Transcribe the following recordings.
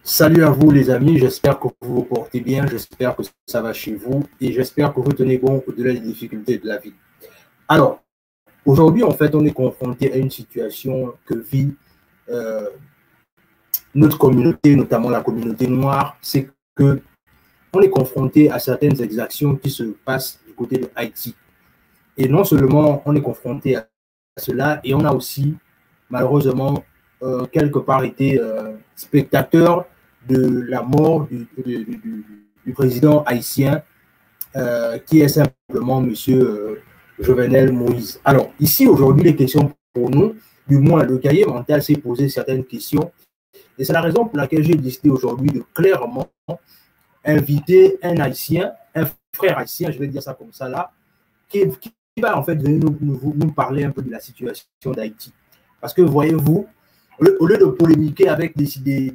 Salut à vous les amis, j'espère que vous vous portez bien, j'espère que ça va chez vous et j'espère que vous tenez bon au-delà des difficultés de la vie. Alors, aujourd'hui en fait on est confronté à une situation que vit euh, notre communauté, notamment la communauté noire, c'est que on est confronté à certaines exactions qui se passent du côté de Haïti. Et non seulement on est confronté à cela, et on a aussi malheureusement quelque part été spectateur de la mort du président haïtien qui est simplement monsieur Jovenel Moïse. Alors ici aujourd'hui les questions pour nous, du moins le cahier mental s'est posé certaines questions et c'est la raison pour laquelle j'ai décidé aujourd'hui de clairement inviter un haïtien, un frère haïtien, je vais dire ça comme ça là, qui va en fait venir nous parler un peu de la situation d'Haïti. Parce que voyez-vous, au lieu de polémiquer avec des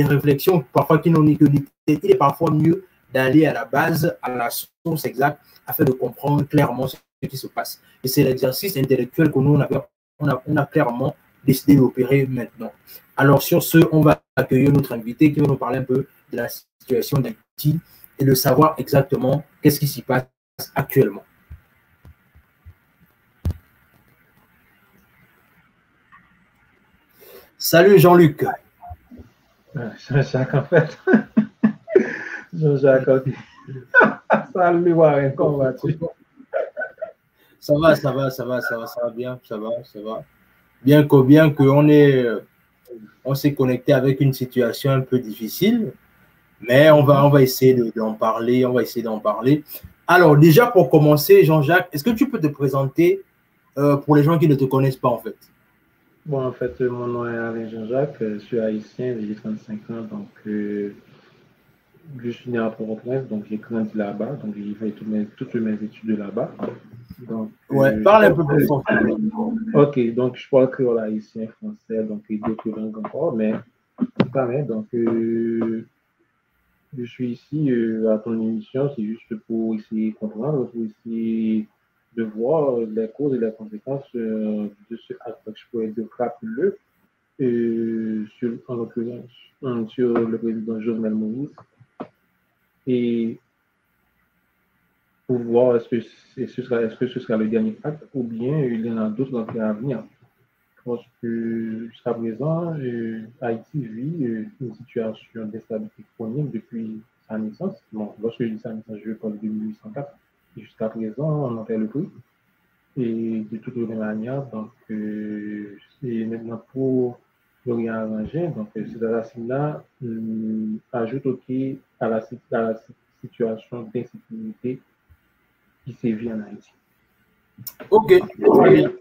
réflexions parfois qui n'ont ni que ni tête, il est parfois mieux d'aller à la base, à la source exacte, afin de comprendre clairement ce qui se passe. Et c'est l'exercice intellectuel que nous, on a clairement décidé d'opérer maintenant. Alors sur ce, on va accueillir notre invité qui va nous parler un peu de la situation d'Haïti et de savoir exactement qu'est-ce qui s'y passe actuellement. Salut Jean-Luc. Jean-Jacques, en fait. Jean-Jacques, ok. Salut Warren, comment vas-tu? Ça va bien, ça va. Bien qu'on on s'est connecté avec une situation un peu difficile, mais on va essayer d'en parler, Alors déjà pour commencer, Jean-Jacques, est-ce que tu peux te présenter pour les gens qui ne te connaissent pas en fait? Bon, en fait, mon nom est Alain Jean-Jacques, je suis haïtien, j'ai 35 ans, donc je suis né à Port-au-Prince, donc j'ai grandi là-bas, donc j'ai fait toutes mes études là-bas. Donc, ouais, parle un peu plus fort. Ok, donc je parle créole haïtien, français, donc et d'autres langues encore, mais quand même, donc je suis ici à ton émission, c'est juste pour essayer de comprendre, pour essayer de voir les causes et les conséquences de ce acte, je pourrais dire crapuleux, en l'occurrence sur le président Jovenel Moïse, et pour voir est-ce que ce sera le dernier acte ou bien il y en a d'autres à venir. Parce que jusqu'à présent, Haïti vit une situation d'instabilité chronique depuis sa naissance. Bon, lorsque je dis sa naissance, je parle de 1804. Jusqu'à présent, on en fait le prix. Et de toutes les manières, donc, c'est maintenant pour le réarranger. Donc, cet assassinat ajoute aussi à la situation d'insécurité qui sévit en Haïti. Ok, très bien.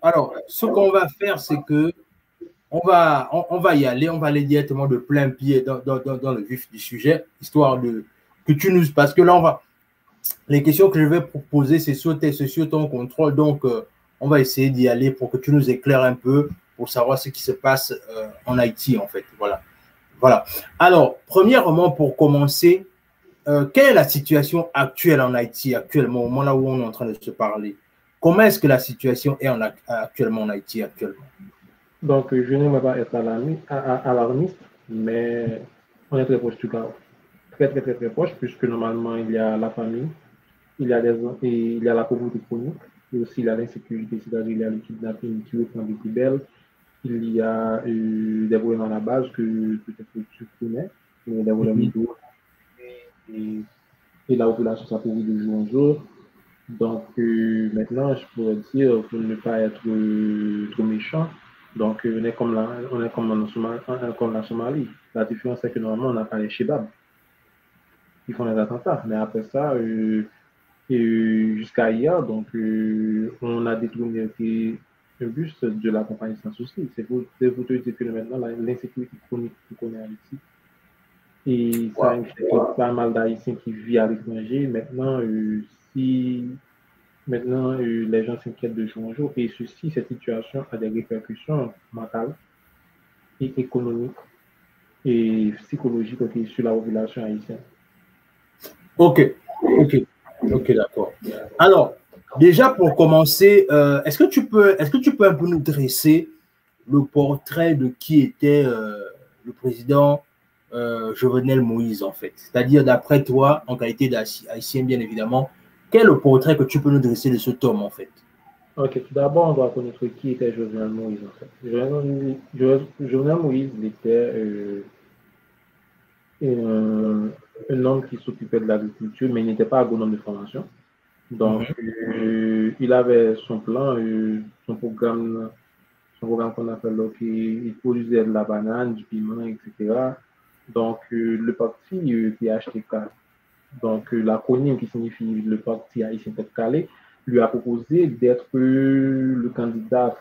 Alors, ce qu'on va faire, c'est que on va y aller, on va aller directement de plein pied dans le vif du sujet, histoire que tu nous... Parce que là, les questions que je vais proposer, c'est sur ton contrôle, donc on va essayer d'y aller pour que tu nous éclaires un peu, pour savoir ce qui se passe en Haïti, en fait. Voilà. Alors, premièrement, pour commencer, quelle est la situation actuelle en Haïti, actuellement, au moment là où on est en train de se parler? Comment est-ce que la situation est actuellement en Haïti, actuellement? Donc, je n'aimerais pas être alarmiste, mais on est très proche du chaos. Très, très, très, très proche, puisque normalement, il y a la famille, il y a la pauvreté chronique, et aussi il y a l'insécurité, c'est-à-dire il y a le kidnapping qui reprend des plus belles, il y a des problèmes à la base que peut-être que tu connais, des problèmes d'eau, et la population s'appauvrit de jour en jour. Donc, maintenant, je pourrais dire, pour ne pas être trop méchant, donc on est comme la Somalie. La différence, c'est que normalement, on n'a pas les Chebabs qui font les attentats. Mais après ça, jusqu'à hier, donc, on a détourné un buste de la compagnie Sans Souci. C'est pour te dire que maintenant, l'insécurité chronique qu'on connaît en Haïti, et ça infecte pas mal d'Haïtiens qui vivent à l'étranger. Maintenant, les gens s'inquiètent de jour en jour. Et cette situation a des répercussions mentales et économiques et psychologiques sur la population haïtienne. Ok, d'accord. Alors, déjà pour commencer, est-ce que tu peux un peu nous dresser le portrait de qui était le président Jovenel Moïse, en fait. C'est-à-dire, d'après toi, en qualité d'haïtien, bien évidemment, quel est le portrait que tu peux nous dresser de cet homme, en fait? Ok, tout d'abord, on doit connaître qui était Jovenel Moïse, en fait. Jovenel Moïse, il était un homme qui s'occupait de l'agriculture, mais il n'était pas agronome de formation. Donc, il avait son plan, son programme qu'on appelle là, il produisait de la banane, du piment, etc. Donc, le parti PHTK, donc l'acronyme qui signifie le parti haïtien Tête Calais, lui a proposé d'être le candidat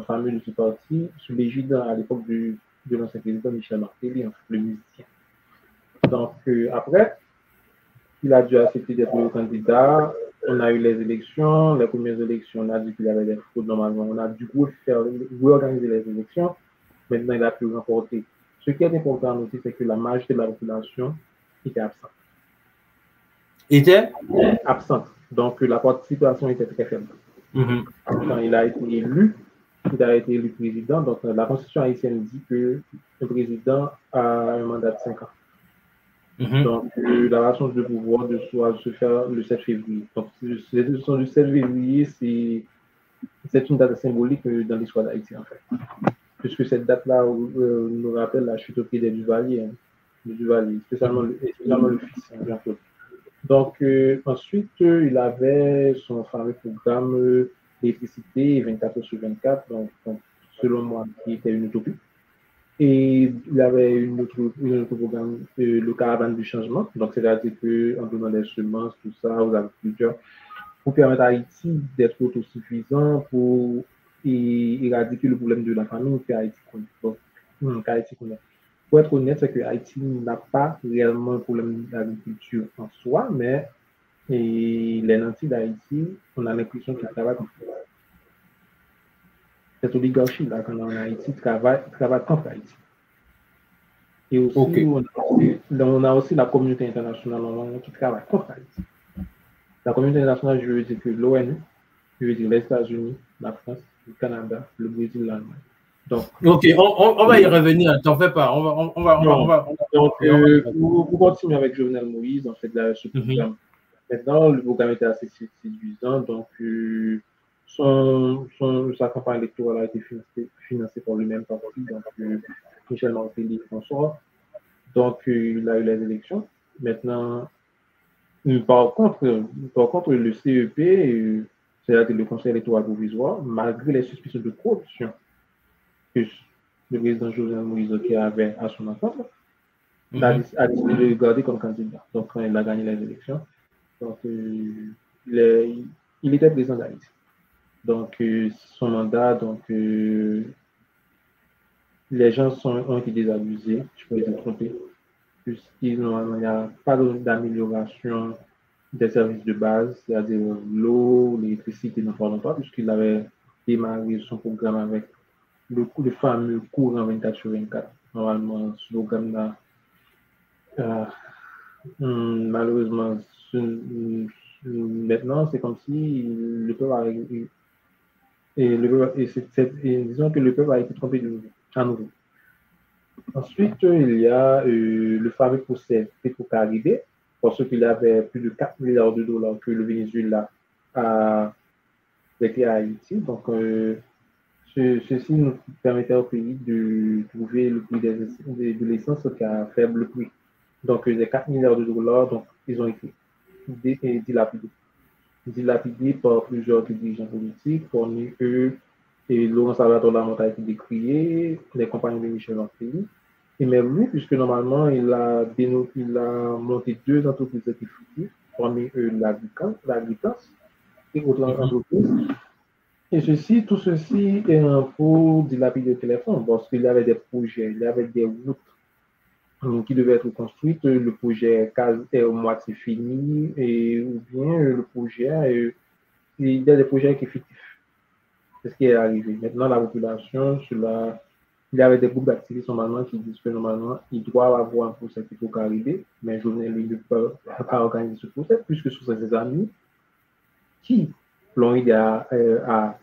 fameux de ce parti sous l'égide à l'époque de l'ancien président Michel Martelly, le musicien. Donc, après, il a dû accepter d'être le candidat. On a eu les élections. Les premières élections, on a dit qu'il y avait des fraudes normalement. On a dû réorganiser les élections. Maintenant, il a pu remporter. Ce qui est important à noter, c'est que la majorité de la population était absente. Absente. Donc, la participation était très faible. Quand il a été élu président. Donc, la Constitution haïtienne dit que le président a un mandat de 5 ans. Donc, la relation de pouvoir doit se faire le 7 février. Donc, le 7 février, c'est une date symbolique dans l'histoire d'Haïti, en fait. Puisque cette date-là nous rappelle la chute au pied des Duvaliers, spécialement le fils, Jean-Claude. Donc, ensuite, il avait son fameux programme d'électricité 24 heures sur 24, donc selon moi, qui était une utopie. Et il y avait une autre programme, le caravane du changement. Donc, c'est-à-dire qu'en donnant des semences, tout ça, aux agriculteurs, pour permettre à Haïti d'être autosuffisant, pour éradiquer le problème de la famine qu'Haïti connaît. Pour être honnête, c'est que Haïti n'a pas réellement un problème d'agriculture en soi, mais les nantis d'Haïti, on a l'impression qu'ils travaillent comme ça. Cette oligarchie-là, quand on est en Haïti, travaille contre Haïti. Et aussi, on a aussi la communauté internationale qui travaille contre Haïti. La communauté internationale, je veux dire que l'ONU, je veux dire les États-Unis, la France, le Canada, le Brésil, l'Allemagne. Donc, ok, on va y revenir, t'en fais pas. Donc, pour continuer avec Jovenel Moïse, en fait, ce programme. Maintenant, le programme était assez séduisant, donc sa campagne électorale a été financée par lui-même parti, donc Michel Martelly François. Donc, il a eu les élections. Maintenant, par contre, le CEP, c'est-à-dire le Conseil électoral provisoire, malgré les suspicions de corruption que le président Jovenel Moïse avait à son encontre, a décidé de le garder comme candidat. Donc, quand il a gagné les élections, donc, il était président d'Haïti. Donc, son mandat, donc, les gens ont été désabusés, je peux les tromper, puisqu'il n'y a pas d'amélioration des services de base, c'est-à-dire l'eau, l'électricité, n'en parlons pas, puisqu'il avait démarré son programme avec le fameux courant 24 sur 24. Normalement, ce programme-là, malheureusement, maintenant, c'est comme si le peuple a disons que le peuple a été trompé à nouveau. Ensuite, il y a le fameux procès Petro-Caribé, parce qu'il y avait plus de 4 milliards de dollars que le Venezuela a prêté à Haïti. Donc, ceci nous permettait au pays de trouver le prix de l'essence qui a faible prix. Donc, les 4 milliards de dollars, donc, ils ont été dilapidés par plusieurs dirigeants politiques, parmi eux, et Laurent Salvatore Lamotte a été décrié, les compagnons de Michel Martelly. Et même lui, puisque normalement, il a monté 2 entreprises exécutives, parmi eux l'Agritas et autres entreprises. Et tout ceci est un pour dilapider le téléphone, parce qu'il y avait des projets, il y avait des routes qui devaient être construites, le projet est au moitié fini, ou bien le projet, il y a des projets qui sont fictifs. C'est ce qui est arrivé. Maintenant, la population, il y avait des groupes d'activistes normalement qui disent que normalement, il doit avoir un procès qui peut arriver, mais Jovenel lui ne peut pas organiser ce procès, puisque ce sont ses amis qui l'ont aidé à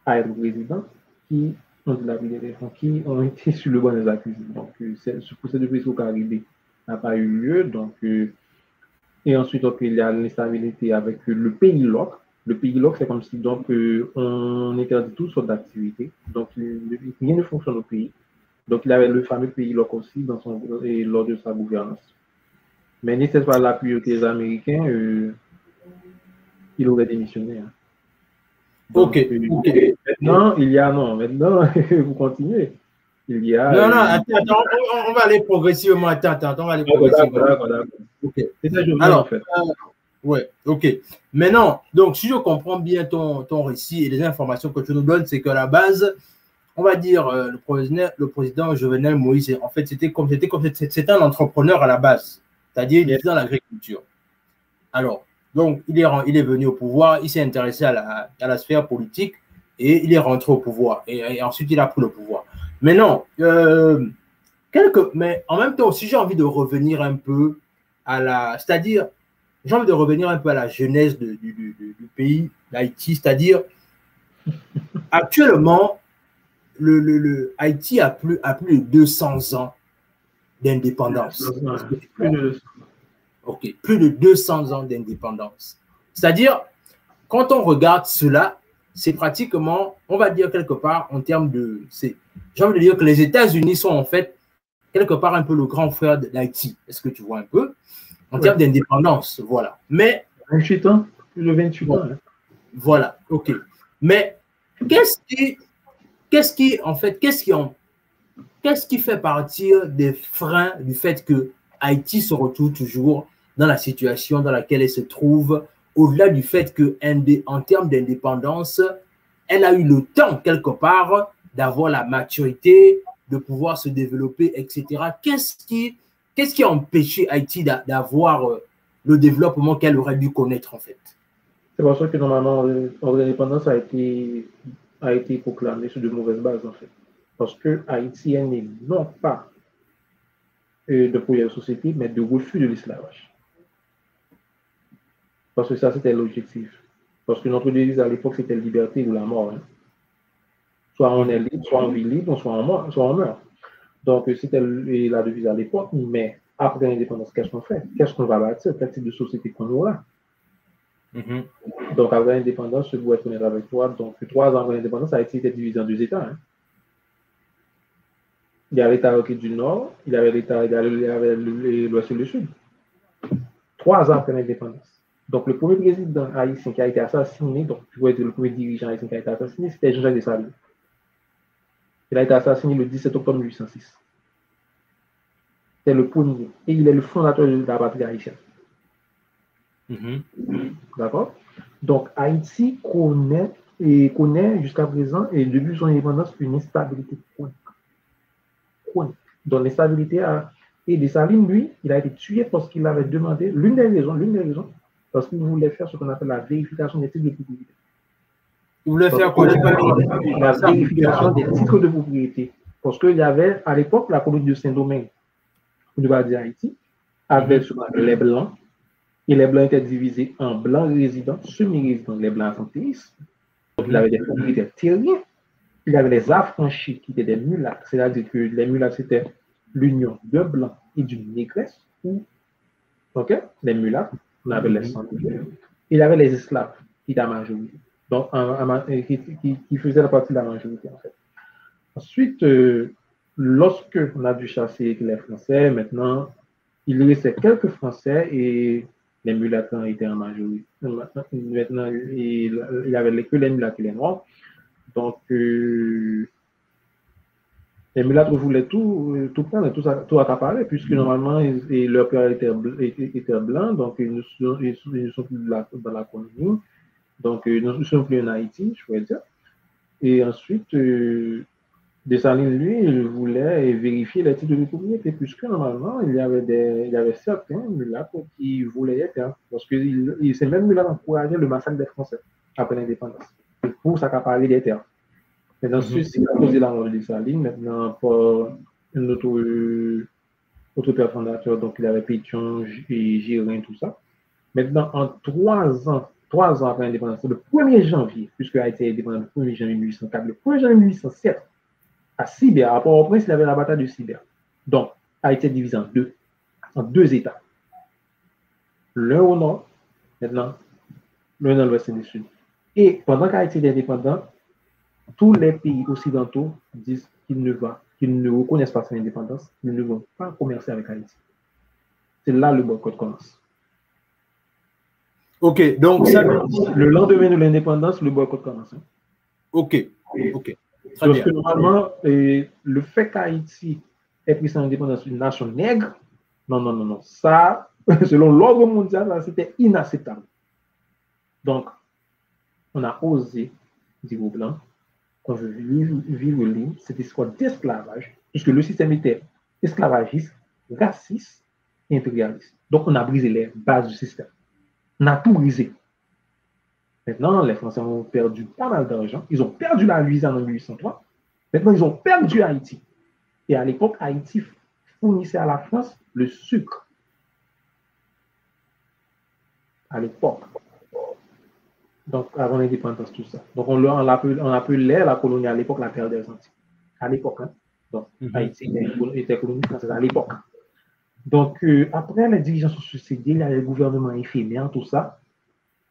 être président, qui on dit la pluie d'éléphants qui ont été sur le banc des accusés. Donc, pour ces deux pays au Caribé n'a pas eu lieu. Donc, et ensuite, donc, il y a l'instabilité avec le pays LOC. Le pays LOC, c'est comme si donc, on interdit toutes sortes d'activités. Donc, rien ne fonctionne au pays. Donc, il avait le fameux pays LOC aussi lors de sa gouvernance. Mais n'était pas l'appui des Américains, il aurait démissionné. Hein. Donc, maintenant, maintenant, vous continuez. Il y a. Non, attends, on va aller progressivement. Attends, on va aller progressivement. D'accord. Okay. C'est ça, alors, en fait. Ouais, ok. Maintenant, donc, si je comprends bien ton récit et les informations que tu nous donnes, c'est qu'à la base, on va dire, le président Jovenel Moïse, en fait, c'était un entrepreneur à la base, c'est-à-dire il était dans l'agriculture. Alors, donc, il est venu au pouvoir, il s'est intéressé à la sphère politique et il est rentré au pouvoir. Et ensuite, il a pris le pouvoir. Mais non, mais en même temps aussi, j'ai envie de revenir un peu c'est-à-dire, j'ai envie de revenir un peu à la genèse du pays d'Haïti, c'est-à-dire, actuellement, Haïti a plus de 200 ans d'indépendance. Ok, plus de 200 ans d'indépendance. C'est-à-dire, quand on regarde cela, c'est pratiquement, on va dire quelque part, en termes de... J'ai envie de dire que les États-Unis sont en fait quelque part un peu le grand frère de l'Haïti. Est-ce que tu vois un peu? En termes d'indépendance, voilà. Mais... 28 ans, plus de 28 ans. Hein. Voilà, ok. Mais qu'est-ce qui fait partir des freins du fait que Haïti se retrouve toujours dans la situation dans laquelle elle se trouve, au-delà du fait que, en termes d'indépendance, elle a eu le temps, quelque part, d'avoir la maturité, de pouvoir se développer, etc. Qu'est-ce qui a empêché Haïti d'avoir le développement qu'elle aurait dû connaître, en fait? C'est pour ça que, normalement, l'indépendance a été proclamée sur de mauvaises bases, en fait. Parce que Haïti est né non pas de projet de société, mais de refus de l'esclavage. Parce que ça, c'était l'objectif. Parce que notre devise à l'époque, c'était liberté ou la mort. Hein. Soit on est libre, soit on vit libre, soit on meurt. Donc, c'était la devise à l'époque. Mais après l'indépendance, qu'est-ce qu'on fait? Qu'est-ce qu'on va bâtir? Quel type de société qu'on aura? Donc, après l'indépendance, je dois être honnête avec toi. Donc, 3 ans après l'indépendance, Haïti était divisé en 2 États. Hein. Il y avait l'État du Nord, il y avait l'Ouest et le Sud. 3 ans après l'indépendance. Donc, le premier président haïtien qui a été assassiné, donc je vois le premier dirigeant haïtien qui a été assassiné, c'était Jean-Jacques Dessalines. Il a été assassiné le 17 octobre 1806. C'est le premier. Et il est le fondateur de la patrie haïtienne. D'accord? Donc, Haïti connaît jusqu'à présent, et depuis son indépendance, une instabilité chronique. Donc, l'instabilité et Dessalines, lui, il a été tué parce qu'il avait demandé, l'une des raisons, parce qu'il voulait faire ce qu'on appelle la vérification des titres de propriété. Il voulait faire quoi? La vérification des titres de propriété. Parce qu'il y avait, à l'époque, la colonie de Saint-Domingue, de Haïti, avait les Blancs, et les Blancs étaient divisés en Blancs résidents, semi-résidents, les Blancs assentéistes. Donc, il avait des propriétaires terriens. Il y avait les affranchis qui étaient des mulâtres, c'est-à-dire que les mulâtres, c'était l'union d'un blanc et d'une négresse. Les mulâtres, on avait les sans-culottes. Il y avait les esclaves qui étaient la majorité, donc qui faisaient la partie de la majorité, en fait. Ensuite, lorsque on a dû chasser les Français, maintenant, il restait quelques Français et les mulâtres étaient en majorité. Maintenant, il y avait que les mulâtres et les noirs. Donc, les mulâtres voulaient tout prendre, tout accaparer, puisque normalement, leur père était blanc, donc ils ne sont plus dans la colonie, donc ils ne sont plus en Haïti, je pourrais dire. Et ensuite, Dessalines, lui, il voulait vérifier les titres de propriété, puisque normalement, il y avait certains mulâtres qui voulaient les terres, parce que ces mêmes mulâtres encourageaient le massacre des Français après l'indépendance, pour s'accaparer des terres. Maintenant, ceci a causé la mort de Dessalines. Maintenant, pour un autre père fondateur, donc il avait Pétion et Girin, tout ça. Maintenant, en 3 ans après l'indépendance, le 1er janvier, puisque Haïti est indépendant le 1er janvier 1804, le 1er janvier 1807, À Sibéria, à Port-au-Prince, il y avait la bataille de Sibéria. Donc, Haïti est divisé en deux États. L'un au nord, maintenant, l'un dans l'ouest et le sud. Et pendant qu'Haïti est indépendant, tous les pays occidentaux disent qu'ils ne reconnaissent pas son indépendance, qu'ils ne vont pas commercer avec Haïti. C'est là le boycott commence. Ok, donc ça veut dire... Le lendemain de l'indépendance, le boycott commence. Ok, ok. Très bien. Parce que normalement, le fait qu'Haïti ait pris son indépendance d'une nation nègre, non. Ça, selon l'ordre mondial, c'était inacceptable. Donc, on a osé dire aux Blancs qu'on veut vivre libre, cette histoire d'esclavage, puisque le système était esclavagiste, raciste et impérialiste. Donc, on a brisé les bases du système. On a tout brisé. Maintenant, les Français ont perdu pas mal d'argent. Ils ont perdu la Louisiane en 1803. Maintenant, ils ont perdu Haïti. Et à l'époque, Haïti fournissait à la France le sucre. À l'époque. Donc, avant l'indépendance, tout ça. Donc, on appelait la colonie à l'époque la terre des Antilles. À l'époque, hein. Donc, Haïti était colonie française à l'époque. Donc, après, les dirigeants sont succédés, il y a les gouvernements éphémères, tout ça.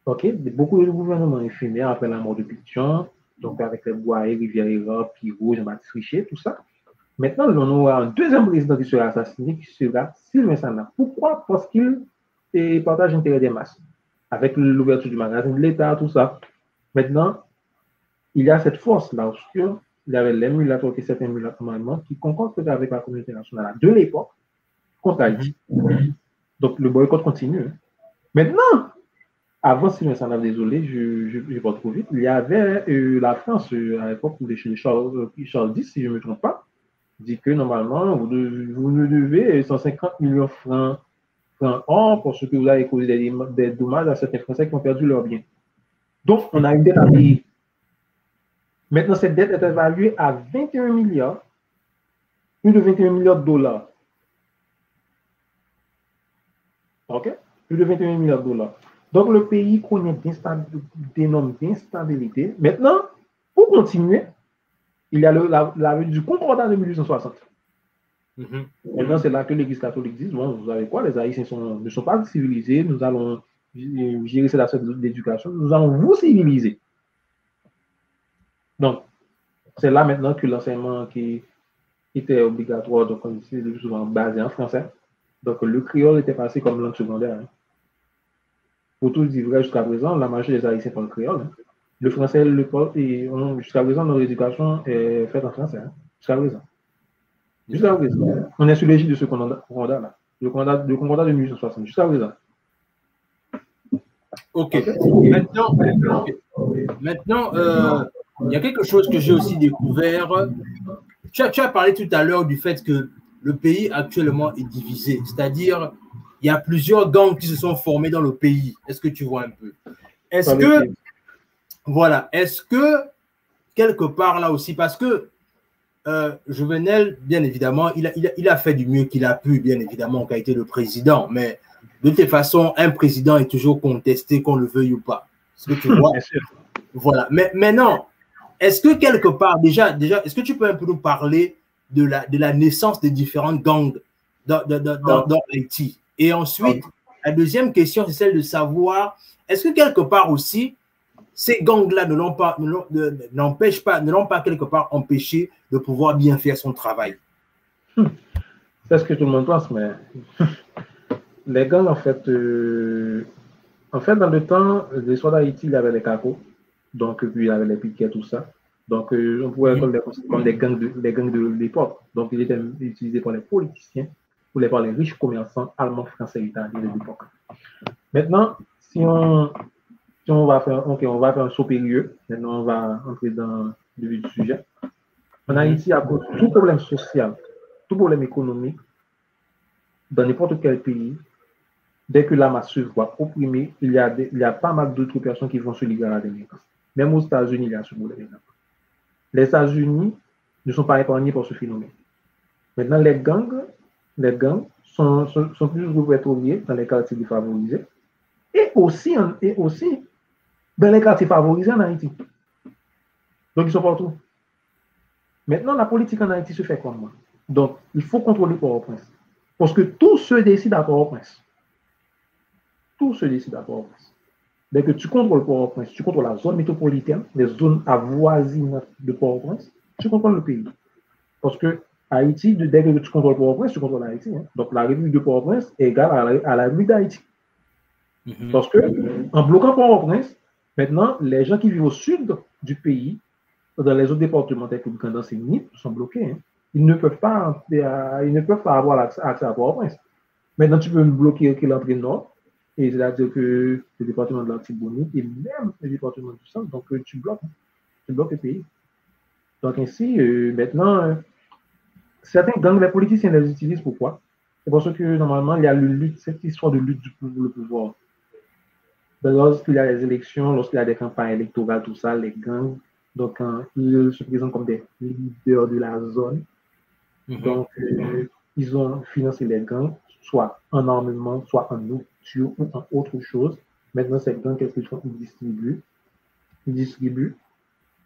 OK? Beaucoup de gouvernements éphémères après la mort de Pétion, donc avec les Boyer, Rivière-Era, Pirot, Jean-Baptiste Richer, tout ça. Maintenant, on aura un deuxième président qui sera assassiné, qui sera Sylvain Sanda. Pourquoi? Parce qu'il partage l'intérêt des masses, avec l'ouverture du magasin de l'État, tout ça. Maintenant, il y a cette force-là obscure, il y avait l'émulateur, qui est cet émulateur qui concorde avec la communauté nationale de l'époque contre Haïti. Donc, le boycott continue. Maintenant, avant Sylvain Sanda, désolé, je vais pas trop vite, il y avait la France, à l'époque, de Charles X, si je ne me trompe pas, dit que normalement, vous nous devez 150 millions de francs or pour ce que vous avez causé des dommages à certains Français qui ont perdu leurs biens. Donc, on a une dette à payer. Maintenant, cette dette est évaluée à 21 milliards, plus de 21 milliards de dollars. OK? Plus de 21 milliards de dollars. Donc, le pays connaît d'énormes instabilités. Maintenant, pour continuer, il y a du concordat de 1860. Maintenant, c'est là que l'Église catholique dit, bon, vous savez quoi, les Haïtiens ne sont pas civilisés, nous allons gérer cette aspect d'éducation, nous allons vous civiliser. Donc, c'est là maintenant que l'enseignement qui était obligatoire, donc on dit souvent basé en français. Donc, le créole était passé comme langue secondaire. Hein. Pour tout dire vrai, jusqu'à présent, la majorité des Haïtiens parlent créole. Hein. Le français, jusqu'à présent, notre éducation est faite en français. Hein. Jusqu'à présent. Jusqu'à présent. On est sous l'égide de ce concordat là. Le concordat de 1860. Jusqu'à présent. Ok. Maintenant, il y a quelque chose que j'ai aussi découvert. Tu as parlé tout à l'heure du fait que le pays actuellement est divisé. C'est-à-dire, il y a plusieurs gangs qui se sont formés dans le pays. Est-ce que tu vois un peu? Est-ce que, quelque part là aussi, parce que Jovenel, bien évidemment, il a fait du mieux qu'il a pu, bien évidemment, qui a été le président. Mais de toute façon, un président est toujours contesté, qu'on le veuille ou pas. Est-ce que tu vois? Voilà. Mais maintenant, est-ce que quelque part, déjà, est-ce que tu peux un peu nous parler de la naissance des différentes gangs dans Haïti? Et ensuite, la deuxième question, c'est celle de savoir, est-ce que quelque part aussi, ces gangs-là ne l'ont pas quelque part empêché de pouvoir bien faire son travail? C'est ce que tout le monde pense, mais les gangs, en fait, dans le temps, l'histoire d'Haïti, il y avait les cacos, donc puis il y avait les piquets, tout ça. Donc, on pourrait comme les gangs de l'époque. Donc, ils étaient utilisés par les politiciens, par les riches commerçants allemands, français et italiens de l'époque. Maintenant, si on va faire un saut périlleux, maintenant on va entrer dans le vif du sujet. En Haïti, à cause de tout problème social, tout problème économique, dans n'importe quel pays, dès que la masse se voit opprimée, il y a pas mal d'autres personnes qui vont se lier à la délinquance. Même aux États-Unis, il y a ce problème. Les États-Unis ne sont pas épargnés par ce phénomène. Maintenant, les gangs sont plus répertoriés dans les quartiers défavorisés et aussi dans les quartiers favorisés en Haïti. Donc, ils sont partout. Maintenant, la politique en Haïti se fait comment? Donc, il faut contrôler Port-au-Prince. Parce que tout se décide à Port-au-Prince. Tout se décide à Port-au-Prince. Dès que tu contrôles Port-au-Prince, tu contrôles la zone métropolitaine, les zones avoisinantes de Port-au-Prince, tu contrôles le pays. Parce que Haïti, dès que tu contrôles Port-au-Prince, tu contrôles Haïti. Hein. Donc, la République de Port-au-Prince est égale à la République d'Haïti. Parce que, en bloquant Port-au-Prince, maintenant, les gens qui vivent au sud du pays, dans les autres départements tels que Bukanda et Nip, sont bloqués. Hein. Ils ne peuvent pas avoir accès à Port-au-Prince. Maintenant, tu peux bloquer l'entrée nord, et c'est-à-dire que le département de l'Artibonite et même le département du centre, donc tu bloques le pays. Donc ainsi, maintenant, certains gangs, les politiciens les utilisent pourquoi? C'est parce que normalement, il y a cette histoire de lutte pour le pouvoir. Lorsqu'il y a les élections, lorsqu'il y a des campagnes électorales, tout ça, les gangs, donc ils se présentent comme des leaders de la zone. Donc, ils ont financé les gangs, soit en armement, soit en nourriture ou en autre chose. Maintenant, ces gangs, qu'est-ce qu'ils font? Ils distribuent.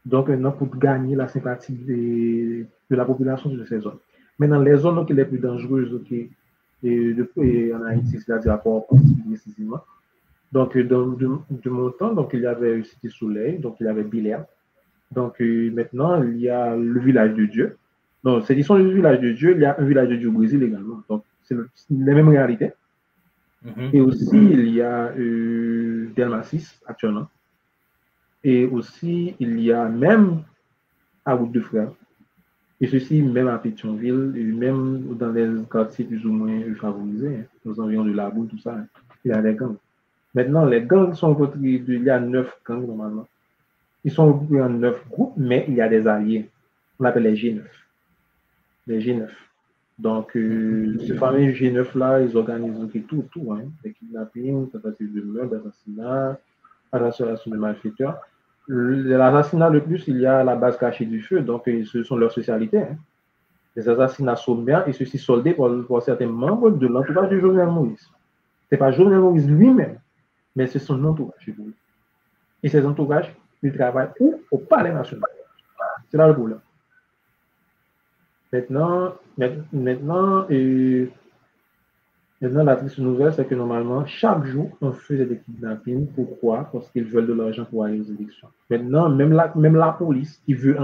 Donc, maintenant, pour gagner la sympathie de la population de ces zones. Maintenant, les zones les plus dangereuses en Haïti, c'est-à-dire à Port-au-Prince, précisément. Donc, de mon temps, donc, il y avait Cité Soleil, donc il y avait Belair. Donc, maintenant, il y a le village de Dieu. Donc, c'est l'histoire du village de Dieu. Il y a un village de Dieu au Brésil également. Donc, c'est la même réalité. Et aussi, il y a Delmasis actuellement. Et aussi, il y a même à Route de Frères. Et ceci, même à Pétionville, et même dans les quartiers plus ou moins favorisés, hein, aux environs de la Boule, tout ça, hein, il y a des gangs. Maintenant, les gangs sont regroupés, il y a 9 gangs normalement. Ils sont regroupés en 9 groupes, mais il y a des alliés. On appelle les G9. Les G9. Donc, ces fameux G9-là, ils organisent tout, hein, des kidnappings, tentatives de meurtre, d'assassinat, association de malfaiteurs. L'assassinat le plus, il y a la base cachée du feu, donc ce sont leurs spécialités. Hein. Les assassinats sommaires et ceci soldés pour certains membres de l'entourage de Jovenel Moïse. Ce n'est pas Jovenel Moïse lui-même, mais c'est son entourage. Et ces entourages, ils travaillent où? Au Palais national. C'est là le problème. Maintenant, la triste nouvelle, c'est que normalement, chaque jour, on faisait des kidnappings. Pourquoi? Parce qu'ils veulent de l'argent pour aller aux élections. Maintenant, même la police qui veut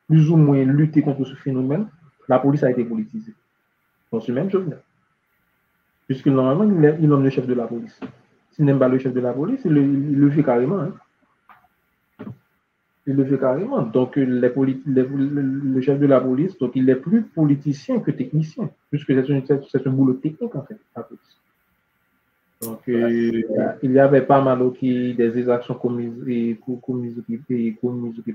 plus ou moins lutter contre ce phénomène, la police a été politisée. Donc, c'est même chose. Puisque normalement, il nomme le chef de la police. S'il n'aime pas le chef de la police, il le fait carrément. Hein. Il le fait carrément. Donc, le chef de la police, donc, il est plus politicien que technicien, puisque c'est un boulot technique, en fait, la police. Donc, il y avait pas mal des exactions commises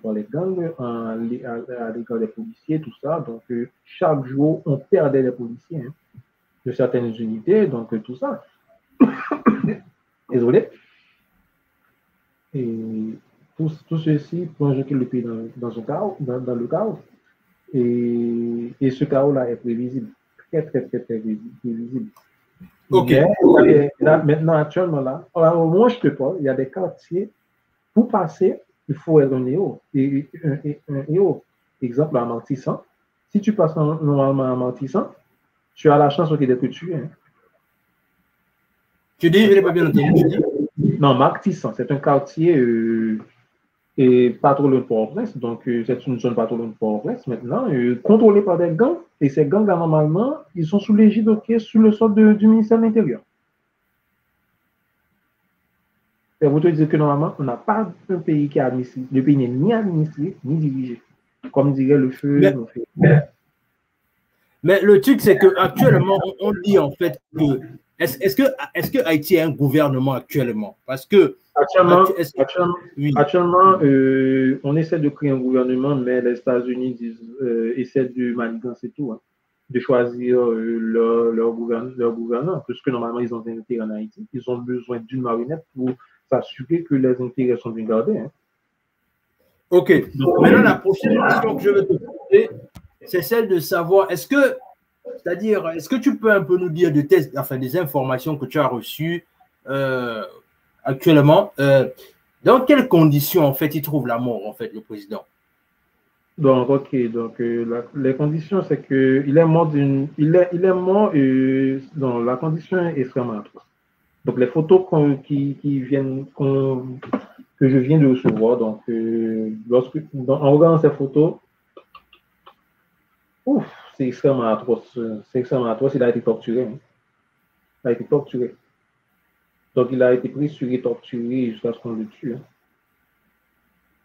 par les gangs à l'égard des policiers, tout ça. Donc, chaque jour, on perdait les policiers hein, de certaines unités, donc tout ça. Désolé. Et tout ceci plonge le pays dans le chaos. Et ce chaos-là est prévisible. Très, très, très, très prévisible. Ok. Mais, maintenant, actuellement, là, au moins, je te parle, il y a des quartiers, pour passer, il faut être un héros. Et un héros, exemple, à Martissant. Si tu passes normalement à Martissant, tu as la chance d'être tué. Hein. Tu dis, je n'ai pas bien entendu. Non, Martissant, c'est un quartier et pas trop loin de Port-au-Prince. Donc, c'est une zone pas trop loin de Port-au-Prince maintenant, contrôlée par des gangs. Et ces gangs-là, normalement, ils sont sous l'égide, sous le sol du ministère de l'Intérieur. Et vous te dites que normalement, on n'a pas un pays qui est administré. Le pays n'est ni administré, ni dirigé. Comme dirait le feu. Mais le truc, c'est qu'actuellement, on dit en fait que. Est-ce que Haïti a un gouvernement actuellement? Parce que. Actuellement, on essaie de créer un gouvernement, mais les États-Unis essaient de manigancer tout, hein, de choisir leur gouverneur, puisque normalement, ils ont des intérêts en Haïti. Ils ont besoin d'une marionnette pour s'assurer que les intérêts sont bien gardés. Hein. Ok. Donc, maintenant, la prochaine question que je vais te poser, c'est celle de savoir, est-ce que tu peux un peu nous dire des informations que tu as reçues actuellement, dans quelles conditions, en fait, il trouve la mort, en fait, le président? Donc, ok, donc les conditions, c'est que il est mort il est mort dans la condition est extrêmement atroce. Donc, les photos qui viennent, que je viens de recevoir, donc, en regardant ces photos, ouf, c'est extrêmement atroce. C'est extrêmement atroce. Il a été torturé. Hein. Il a été torturé. Donc, il a été pris sur et torturé jusqu'à ce qu'on le tue. Hein.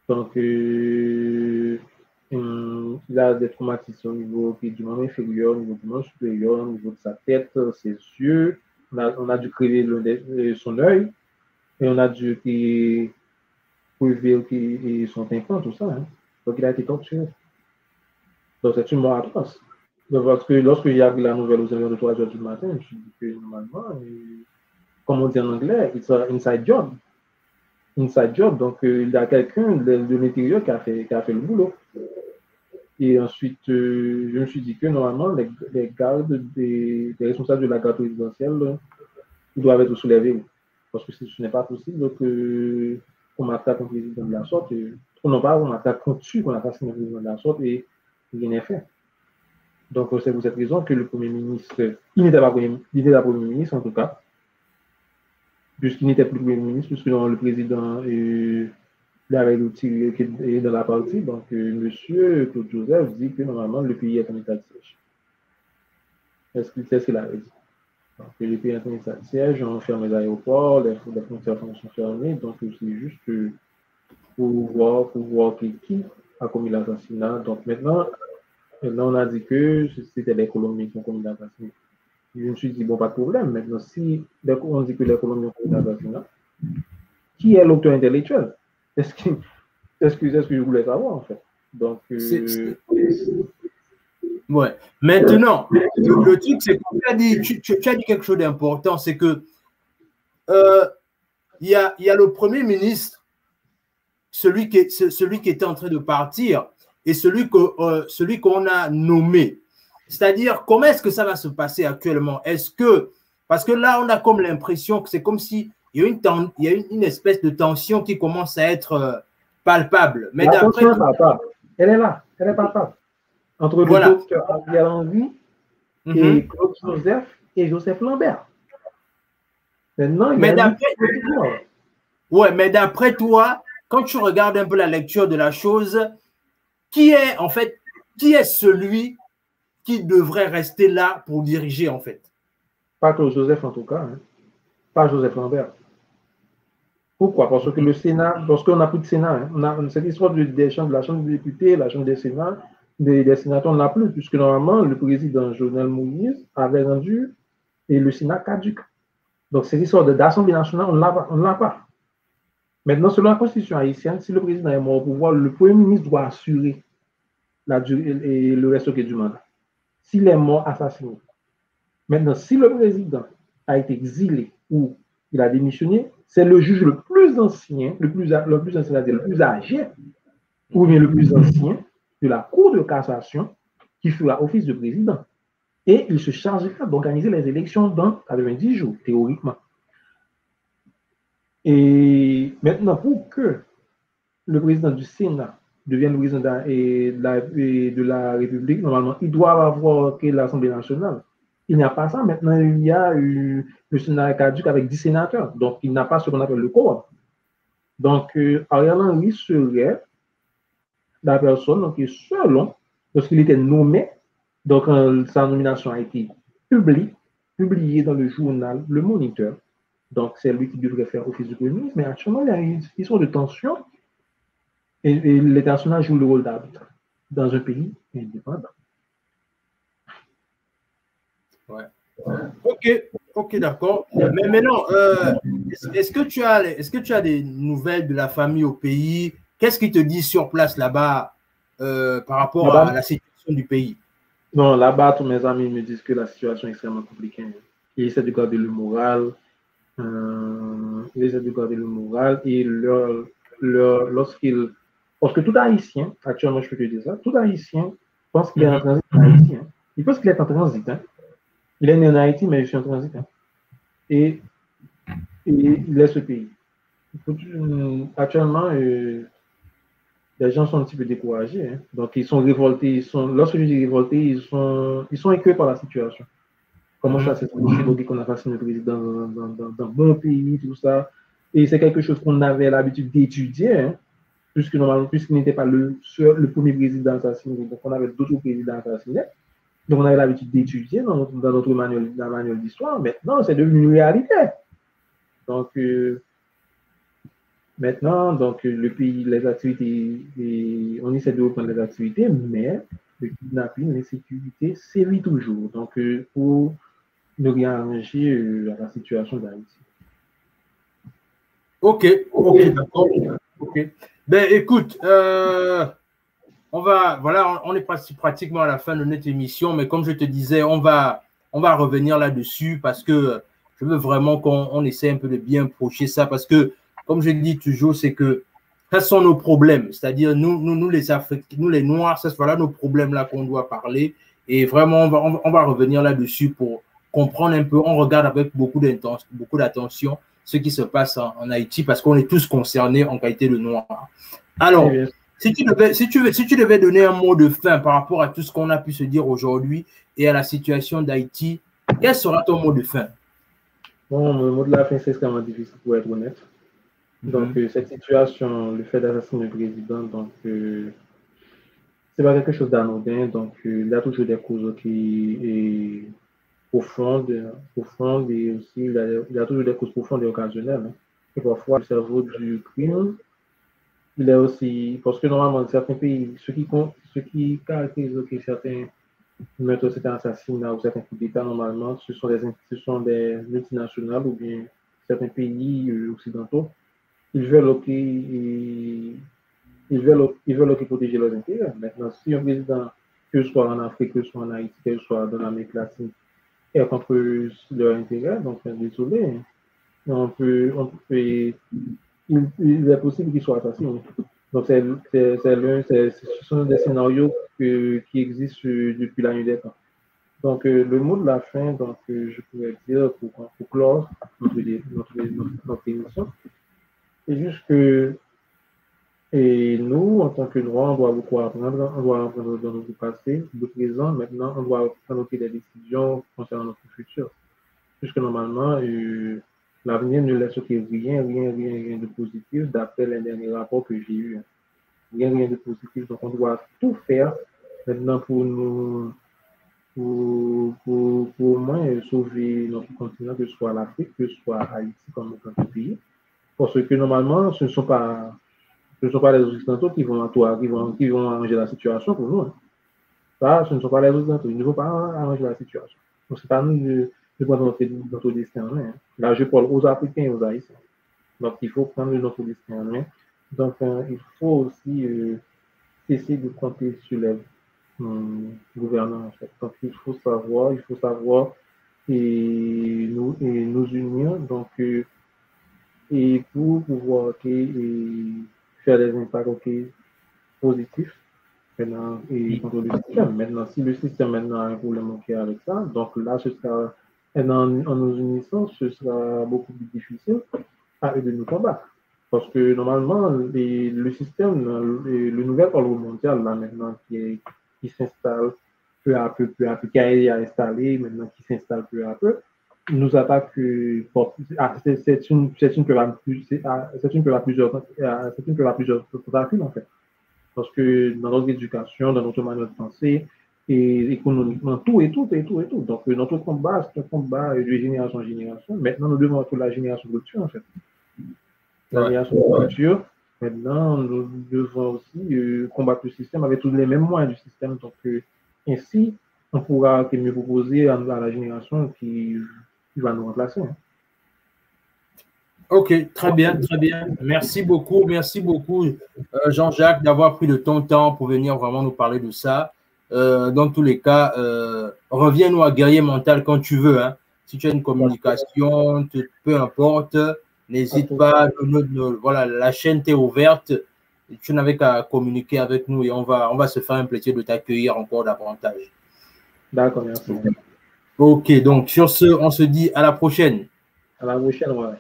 Donc, il a des traumatismes au niveau du membre inférieur, au niveau du membre supérieur, au niveau de sa tête, ses yeux. On a dû créer son œil et on a dû prélever son tympan, tout ça. Hein. Donc, il a été torturé. Donc, c'est une mort atroce. Donc, parce que lorsque j'ai appris la nouvelle aux environs de 3 heures du matin, je me suis dit que normalement, comme on dit en anglais, it's an inside job. Inside job, donc il y a quelqu'un de l'intérieur qui a fait le boulot. Et ensuite, je me suis dit que normalement, les gardes, les responsables de la garde présidentielle, ils doivent être soulevés. Parce que ce n'est pas possible qu'on attaque un président de la sorte. On attaque qu'on assassine un président de la sorte et rien n'est fait. Donc, c'est pour cette raison que le Premier ministre, il n'était pas Premier ministre en tout cas, puisqu'il n'était plus Premier ministre, puisque le président il avait retiré dans la partie. Donc, monsieur Claude Joseph dit que normalement le pays est en état de siège. Est-ce qu'il sait ce qu'il avait dit? Donc, le pays est en état de siège, on ferme les aéroports, les frontières sont fermées. Donc, c'est juste pour voir qui a commis l'assassinat. Donc, maintenant, on a dit que c'était les Colombiens qui ont commis l'assassinat. Je me suis dit, bon, pas de problème. Maintenant, si on dit que les Colombiens ont commis l'assassinat, qui est l'auteur intellectuel? Est-ce que je voulais savoir, en fait? Donc, ouais. Maintenant, le truc, c'est que tu as dit quelque chose d'important, c'est que il y a le Premier ministre, celui qui était en train de partir, et celui qu'on a nommé. C'est-à-dire, comment est-ce que ça va se passer actuellement? Parce que là, on a comme l'impression que c'est comme si il y a une espèce de tension qui commence à être palpable. Mais d'après elle est là, elle est palpable. Entre le docteur Ariel Henry et Claude Joseph et Joseph Lambert. Maintenant, il y a mais d'après toi, quand tu regardes un peu la lecture de la chose, qui est celui qui devrait rester là pour diriger, en fait? Pas Claude Joseph, en tout cas. Hein. Pas Joseph Lambert. Pourquoi? Parce que le Sénat, parce qu'on n'a plus de Sénat. Hein. On a cette histoire de la Chambre des députés, la Chambre des Sénats, des sénateurs, on n'a plus, puisque normalement, le président Jovenel Moïse avait rendu et le Sénat caduque. Donc, cette histoire d'Assemblée nationale, on ne l'a pas. Maintenant, selon la Constitution haïtienne, si le président est mort au pouvoir, le Premier ministre doit assurer la durée et le reste du mandat. S'il est mort, assassiné. Maintenant, si le président a été exilé ou il a démissionné, c'est le juge le plus ancien, le plus âgé, ou bien le plus ancien de la Cour de cassation qui fera office de président. Et il se chargera d'organiser les élections dans 90 jours, théoriquement. Et maintenant, pour que le président du Sénat devienne le président de la République, normalement, il doit avoir créé l'Assemblée nationale. Il n'y a pas ça. Maintenant, il y a le Sénat caduque avec 10 sénateurs. Donc, il n'a pas ce qu'on appelle le quorum. Donc, Ariel Henry serait la personne donc, selon, lorsqu'il était nommé, donc sa nomination a été publiée dans le journal Le Moniteur. Donc, c'est lui qui devrait faire office du Premier ministre. Mais actuellement, il y a une histoire de tension et l'international joue le rôle d'arbitre dans un pays indépendant. Ouais. Ok, d'accord. Mais maintenant, est-ce que tu as des nouvelles de la famille au pays? Qu'est-ce qu'ils te disent sur place là-bas par rapport à la situation du pays? Non, là-bas, tous mes amis me disent que la situation est extrêmement compliquée. Ils essaient de garder le moral. Et lorsqu'ils... Parce que tout Haïtien, actuellement, je peux te dire ça, tout Haïtien pense qu'il est en transit en Haïti. Hein. Il pense qu'il est en transit. Hein. Il est né en Haïti, mais je suis en transit. Hein. Et il laisse ce pays. Actuellement, les gens sont un petit peu découragés. Hein. Donc, ils sont révoltés. Lorsque je dis révoltés, ils sont inquiets par la situation. Comment ça s'est possible qu'on a passé le président dans mon pays, tout ça. Et c'est quelque chose qu'on avait l'habitude d'étudier, hein, puisqu'il n'était pas le premier président assassiné. Donc, on avait d'autres présidents assassinés. Donc, on avait l'habitude d'étudier dans notre manuel d'histoire. Maintenant, c'est devenu une réalité. Donc, maintenant, donc, le pays, les activités, on essaie de reprendre les activités, mais le kidnapping, l'insécurité sévit toujours. Donc, pour nous réarranger à la situation d'Haïti. Ok, d'accord. Ok. Ben, écoute, on est pratiquement à la fin de notre émission, mais comme je te disais, on va revenir là-dessus parce que je veux vraiment qu'on essaie un peu de bien approcher ça parce que, comme je dis toujours, c'est que quels sont nos problèmes, c'est-à-dire nous les Africains, nous les Noirs, voilà nos problèmes là qu'on doit parler et vraiment on va revenir là-dessus pour comprendre un peu, on regarde avec beaucoup d'attention ce qui se passe en Haïti parce qu'on est tous concernés en qualité de Noirs. Alors, si tu devais donner un mot de fin par rapport à tout ce qu'on a pu se dire aujourd'hui et à la situation d'Haïti, quel sera ton mot de fin? Bon, le mot de la fin, c'est extrêmement difficile pour être honnête. Donc, cette situation, le fait d'assassiner le président, donc, c'est pas quelque chose d'anodin. Donc, il y a toujours des causes qui sont profondes et aussi, il y a toujours des causes profondes et occasionnelles. Hein. Et parfois, le cerveau du crime, il est aussi, parce que normalement, certains pays, ce qui caractérise certains meurtres, certains assassinats ou certains coups d'État, normalement, ce sont des multinationales ou bien certains pays occidentaux. Ils veulent protéger leurs intérêts. Maintenant, si un président, que ce soit en Afrique, que ce soit en Haïti, que ce soit dans l'Amérique latine, est contre leurs intérêts, donc désolé, il est possible qu'il soit assassiné. Donc, ce sont des scénarios qui existent depuis la nuit des temps. Donc, le mot de la fin, donc, je pourrais dire pour clore notre émission, c'est juste que nous, en tant que Noirs, on doit beaucoup apprendre. On doit apprendre dans notre passé, le présent. Maintenant, on doit prendre des décisions concernant notre futur. Puisque normalement, l'avenir ne laisse rien de positif d'après les derniers rapports que j'ai eus. Rien de positif. Donc, on doit tout faire maintenant pour au moins sauver notre continent, que ce soit l'Afrique, que ce soit Haïti comme autre pays. Parce que normalement, ce ne sont pas les Occidentaux qui vont arranger la situation pour nous. Hein. Ça, ce ne sont pas les Occidentaux. Ils ne vont pas arranger la situation. Donc, c'est pas nous de prendre notre destin en main. Hein. Là, je parle aux Africains et aux Haïtiens. Donc, il faut prendre notre destin en main. Donc, il faut aussi cesser de compter sur les gouvernants. En fait. Donc, il faut savoir et nous unir. Donc, et pour pouvoir faire des impacts positifs maintenant, et contre le système. Maintenant, si le système maintenant a un problème avec ça, donc là, ce sera, en nous unissant, ce sera beaucoup plus difficile à eux de nous combattre. Parce que normalement, le système, le nouvel ordre mondial, là, maintenant, qui s'installe peu à peu, qui a été installé, maintenant, qui s'installe peu à peu, nous attaque c'est une peur à plusieurs tentacules, en fait. Parce que dans notre éducation, dans notre manière de penser, et économiquement, tout. Donc, notre combat, c'est un combat de génération en génération. Maintenant, nous devons être la génération de rupture, en fait. La génération de rupture, maintenant, nous devons aussi combattre le système avec tous les mêmes moyens du système. Donc, ainsi, on pourra mieux proposer à la génération qui va nous remplacer. Hein. Ok, très bien. Merci beaucoup, Jean-Jacques, d'avoir pris de ton temps pour venir vraiment nous parler de ça. Dans tous les cas, reviens-nous à Guerrier Mental quand tu veux. Hein. Si tu as une communication, peu importe, n'hésite pas. Voilà, la chaîne t'est ouverte. Tu n'avais qu'à communiquer avec nous et on va se faire un plaisir de t'accueillir encore davantage. D'accord, merci. Ok, donc sur ce, on se dit à la prochaine. À la prochaine, ouais.